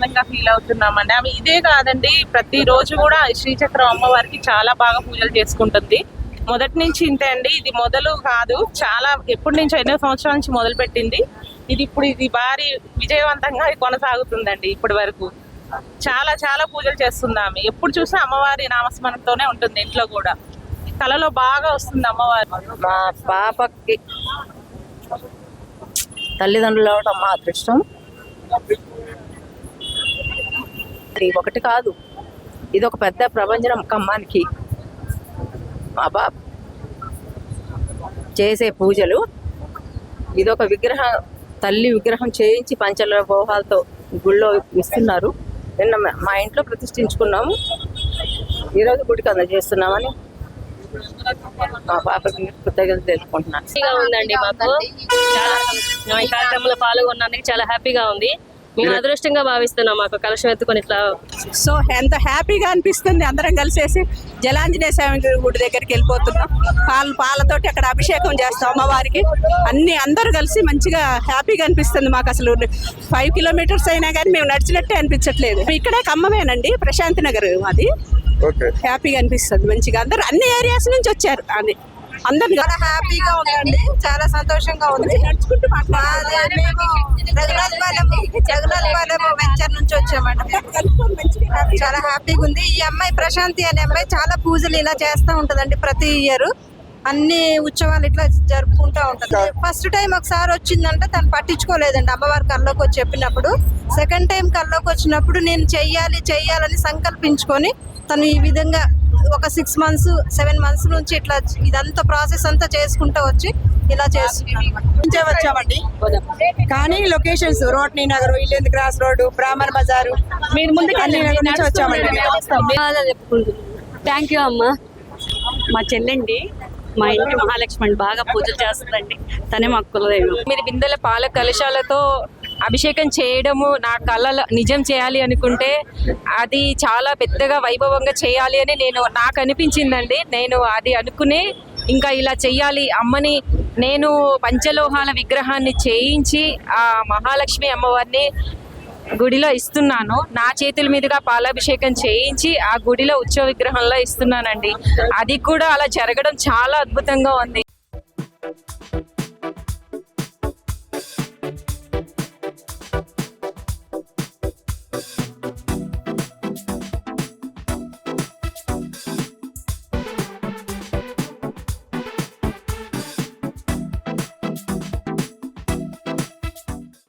ఆనందంగా ఫీల్ అవుతున్నామండి. ఆమె ఇదే కాదండి, ప్రతిరోజు కూడా శ్రీచక్రం అమ్మవారికి చాలా బాగా పూజలు చేసుకుంటుంది. మొదటి నుంచి ఇంతే అండి, ఇది మొదలు కాదు, చాలా ఎప్పటి నుంచో ఎన్నో సంవత్సరాల నుంచి మొదలు పెట్టింది. ఇది భారీ విజయవంతంగా కొనసాగుతుందండి ఇప్పటి వరకు. చాలా చాలా పూజలు చేస్తుంది ఆమె. ఎప్పుడు చూసినా అమ్మవారి నామస్మరణతోనే ఉంటుంది. ఇంట్లో కూడా కళలో బాగా వస్తుంది అమ్మవారు. మా పాపకి తల్లిదండ్రులు అవడం మా అదృష్టం. ఇది ఒకటి కాదు, ఇది ఒక పెద్ద ప్రపంచం కమ్మానికి. మా బాబు చేసే పూజలు, ఇదొక విగ్రహం, తల్లి విగ్రహం చేయించి పంచలోహాలతో గుళ్ళో ఇస్తున్నారు. నిన్న మా ఇంట్లో ప్రతిష్ఠించుకున్నాము, ఈరోజు గుడికి అందజేస్తున్నామని మా పాపకి కృతజ్ఞతలు తెలుపుకుంటున్నాను. ఉందండి మాకు చాలా ఈ కార్యక్రమంలో పాల్గొన్నందుకు చాలా హ్యాపీగా ఉంది. మేము అదృష్టంగా భావిస్తున్నాం మాకు కలశం ఎత్తుకొని ఇట్లా. సో ఎంత హ్యాపీగా అనిపిస్తుంది. అందరం కలిసేసి జలాంజనేయ స్వామి గుడి దగ్గరికి వెళ్ళిపోతున్నాం. పాలతోటి అక్కడ అభిషేకం చేస్తాం అమ్మవారికి. అందరూ కలిసి మంచిగా హ్యాపీగా అనిపిస్తుంది మాకు. అసలు 5 కిలోమీటర్స్ అయినా కానీ మేము నడిచినట్టే అనిపించట్లేదు. ఇక్కడే ఖమ్మమేనండి, ప్రశాంతి నగర్. అది హ్యాపీగా అనిపిస్తుంది మంచిగా. అందరూ అన్ని ఏరియాస్ నుంచి వచ్చారు. అది అందరు చాలా హ్యాపీగా ఉందండి, చాలా సంతోషంగా ఉంది. నడుచుకుంటూ రఘునాథపాలెం వెంచర్ నుంచి వచ్చామండి. చాలా హ్యాపీగా ఉంది. ఈ అమ్మాయి ప్రశాంతి అనే అమ్మాయి చాలా పూజలు ఇలా చేస్తూ ఉంటదండి ప్రతి ఇయర్. అన్ని ఉత్సవాలు ఇట్లా జరుపుకుంటూ ఉంటుంది. ఫస్ట్ టైం ఒకసారి వచ్చిందంటే తను పట్టించుకోలేదండి అమ్మవారి కల్లోకి వచ్చి చెప్పినప్పుడు. సెకండ్ టైం కల్లోకి వచ్చినప్పుడు నేను చెయ్యాలని సంకల్పించుకొని తను ఈ విధంగా ఒక 6 months 7 months నుంచి ఇట్లా ఇదంతా ప్రాసెస్ అంతా చేసుకుంటూ వచ్చి ఇలా వచ్చామండి. కానీ locations రోడ్ని Nagar, Yellandu cross road, బ్రాహ్మణ బజారు, మీరు ముందు నుంచి వచ్చామండి. థ్యాంక్ యూ అమ్మ. మా చెల్లండి, మా ఇంటి మహాలక్ష్మి బాగా పూజలు చేస్తుందండి. తనే మా కులదైవం. మీరు బిందెల పాల కలశాలతో అభిషేకం చేయడము నా కళలో నిజం చేయాలి అనుకుంటే అది చాలా పెద్దగా వైభవంగా చేయాలి అని నాకు అనిపించిందండి. నేను అది అనుకునే ఇంకా ఇలా చెయ్యాలి అమ్మని. నేను పంచలోహాల విగ్రహాన్ని చేయించి ఆ మహాలక్ష్మి అమ్మవారిని గుడిలో ఇస్తున్నాను. నా చేతుల మీదుగా పాలాభిషేకం చేయించి ఆ గుడిలో ఉత్సవ విగ్రహంలో ఇస్తున్నానండి. అది కూడా అలా జరగడం చాలా అద్భుతంగా ఉంది.